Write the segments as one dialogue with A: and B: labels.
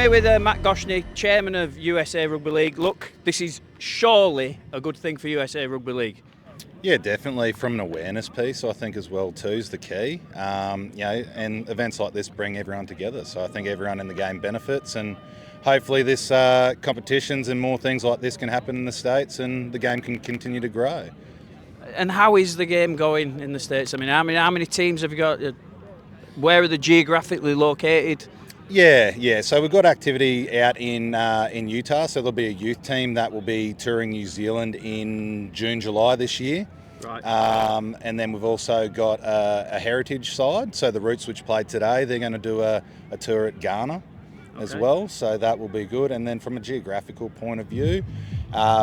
A: Here with Matt Goschnick, chairman of USA Rugby League. Look, this is surely a good thing for USA Rugby League.
B: Yeah, definitely. From an awareness piece, I think as well too is the key. And events like this bring everyone together. So I think everyone in the game benefits, and hopefully this competitions and more things like this can happen in the States, and the game can continue to grow.
A: And how is the game going in the States? I mean, how many teams have you got? Where are they geographically located?
B: Yeah. So we've got activity out in Utah. So there'll be a youth team that will be touring New Zealand in June, July this year.
A: Right.
B: And then we've also got a heritage side. So the Roots, which played today, they're going to do a tour at Ghana as well. So that will be good. And then from a geographical point of view,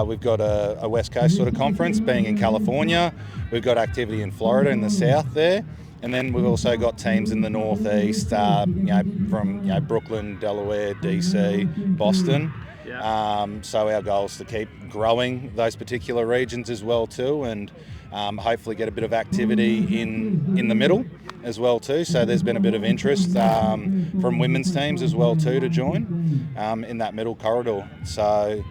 B: we've got a West Coast sort of conference being in California. We've got activity in Florida in the south there. And then we've also got teams in the northeast, from Brooklyn, Delaware, DC, Boston.
A: Yeah.
B: So our goal is to keep growing those particular regions as well too, and hopefully get a bit of activity in the middle as well too. So there's been a bit of interest from women's teams as well too to join in that middle corridor. So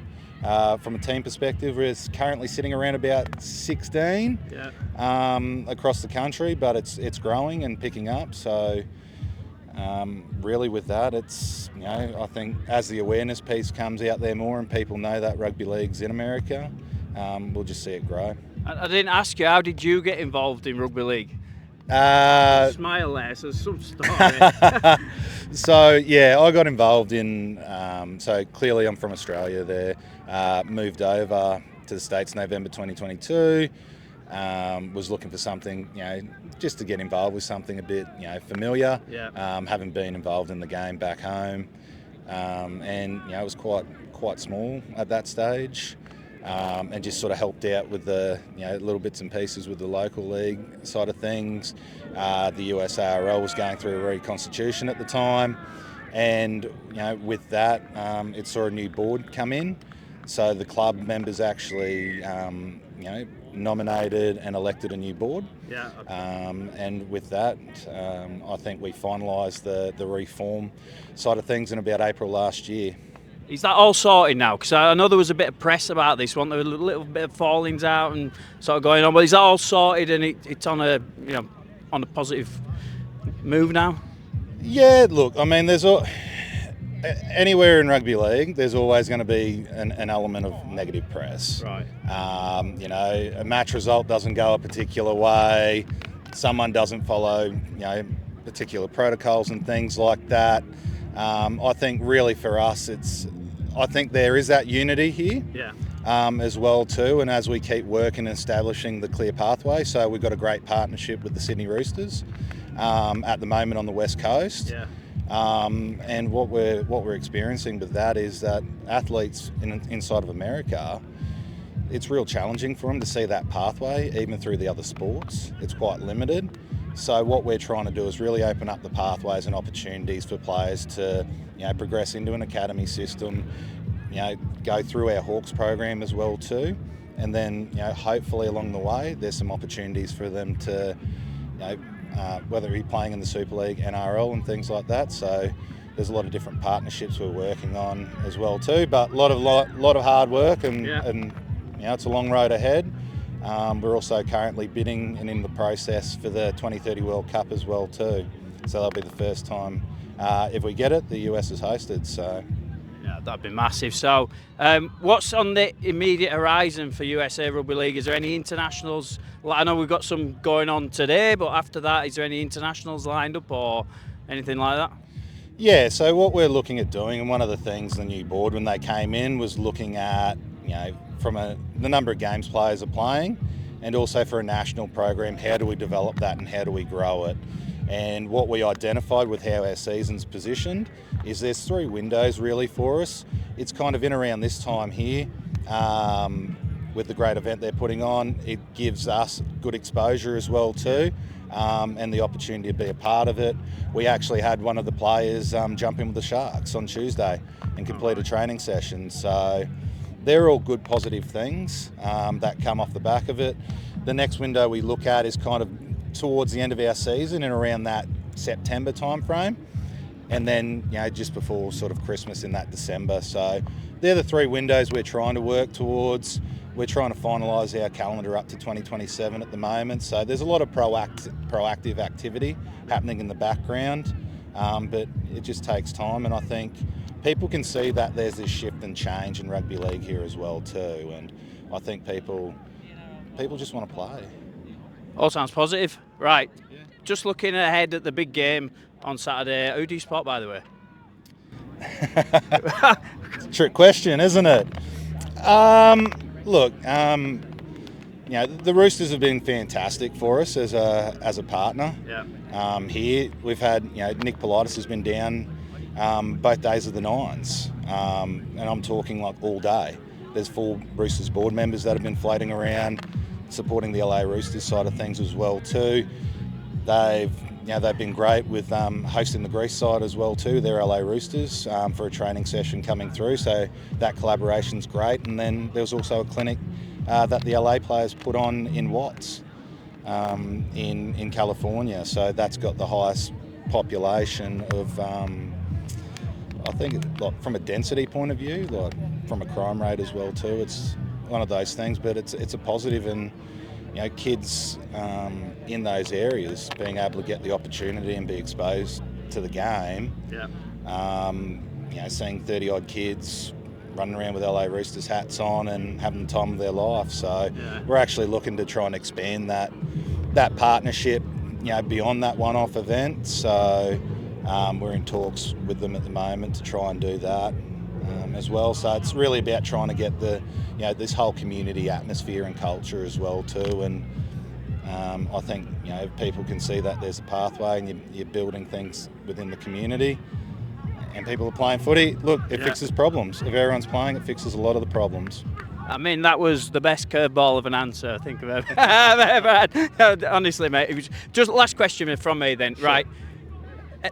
B: from a team perspective, we're currently sitting around about 16 across the country, but it's growing and picking up. So really with that, it's, I think as the awareness piece comes out there more and people know that rugby league's in America, we'll just see it grow.
A: I didn't ask you, how did you get involved in rugby league? Smile there, so some story.
B: So yeah, I got involved in, so clearly I'm from Australia there, moved over to the States November 2022, was looking for something, just to get involved with something a bit, familiar, having been involved in the game back home, and it was quite small at that stage. And just sort of helped out with the little bits and pieces with the local league side of things. The USARL was going through a reconstitution at the time, and with that, it saw a new board come in. So the club members actually nominated and elected a new board.
A: Yeah. Okay.
B: And with that, I think we finalised the reform side of things in about April last year.
A: Is that all sorted now? Because I know there was a bit of press about this, wasn't there? A little bit of fallings out and sort of going on. But is that all sorted and it's on a positive move now? Yeah,
B: look, I mean, anywhere in rugby league, there's always going to be an element of negative press.
A: Right.
B: A match result doesn't go a particular way, someone doesn't follow, particular protocols and things like that. I think really for us, I think there is that unity here as well too, and as we keep working and establishing the clear pathway. So we've got a great partnership with the Sydney Roosters at the moment on the West Coast.
A: Yeah.
B: And what we're experiencing with that is that athletes inside of America, it's real challenging for them to see that pathway, even through the other sports. It's quite limited. So what we're trying to do is really open up the pathways and opportunities for players to, progress into an academy system, go through our Hawks program as well too, and then, hopefully along the way, there's some opportunities for them to, whether it be playing in the Super League, NRL and things like that. So there's a lot of different partnerships we're working on as well too, but a lot of hard work and it's a long road ahead. We're also currently bidding and in the process for the 2030 World Cup as well too. So that'll be the first time, if we get it, the US is hosted. So
A: yeah, that'd be massive. So what's on the immediate horizon for USA Rugby League? Is there any internationals? I know we've got some going on today, but after that, is there any internationals lined up or anything like that?
B: Yeah, so what we're looking at doing, and one of the things the new board when they came in was looking at, from the number of games players are playing, and also for a national program, how do we develop that and how do we grow it? And what we identified with how our season's positioned is there's 3 windows really for us. It's kind of in around this time here with the great event they're putting on. It gives us good exposure as well too, and the opportunity to be a part of it. We actually had one of the players jump in with the Sharks on Tuesday and complete a training session. So they're all good positive things that come off the back of it. The next window we look at is kind of towards the end of our season and around that September time frame. and then just before sort of Christmas in that December. So they're the 3 windows we're trying to work towards. We're trying to finalise our calendar up to 2027 at the moment. So there's a lot of proactive activity happening in the background, but it just takes time. And I think people can see that there's this shift and change in rugby league here as well too. And I think people just want to play.
A: All sounds positive. Right. Yeah. Just looking ahead at the big game on Saturday. Who do you support, by the way?
B: It's a trick question, isn't it? Look, the Roosters have been fantastic for us as a partner.
A: Yeah.
B: Here we've had, Nick Politis has been down both days of the Nines, and I'm talking like all day. There's 4 Roosters board members that have been floating around, supporting the LA Roosters side of things as well too. They've been great with hosting the Greece side as well too. They're LA Roosters for a training session coming through, so that collaboration's great. And then there was also a clinic that the LA players put on in Watts in California. So that's got the highest population of, I think, like, from a density point of view, like from a crime rate as well too. It's one of those things, but it's a positive, and kids in those areas being able to get the opportunity and be exposed to the game.
A: Yeah.
B: Seeing 30 odd kids running around with LA Roosters hats on and having the time of their life. So we're actually looking to try and expand that partnership, beyond that one-off event. So we're in talks with them at the moment to try and do that as well. So it's really about trying to get this whole community atmosphere and culture as well too. And I think if people can see that there's a pathway and you're building things within the community, and people are playing footy, look, it fixes problems. If everyone's playing, it fixes a lot of the problems.
A: I mean, that was the best curveball of an answer I think I've ever had. Honestly, mate. It was just last question from me then. Sure. Right.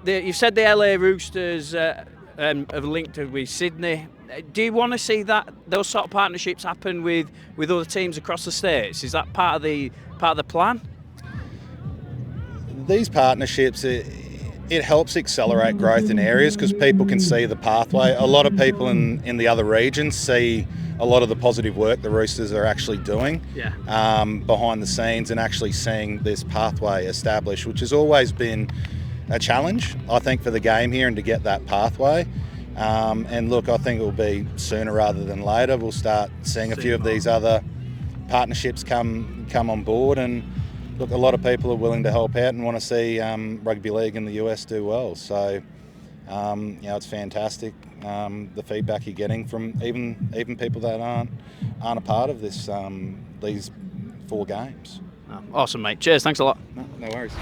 A: You said the LA Roosters have linked with Sydney. Do you want to see those sort of partnerships happen with other teams across the states? Is that part of the plan?
B: These partnerships, it helps accelerate growth in areas because people can see the pathway. A lot of people in the other regions see a lot of the positive work the Roosters are actually doing behind the scenes, and actually seeing this pathway established, which has always been a challenge, I think, for the game here, and to get that pathway. And look, I think it will be sooner rather than later. We'll start seeing a few of these other partnerships come on board, and look, a lot of people are willing to help out and want to see rugby league in the US do well. So, it's fantastic, the feedback you're getting from even people that aren't a part of these 4 games.
A: Awesome, mate. Cheers. Thanks a lot.
B: No worries.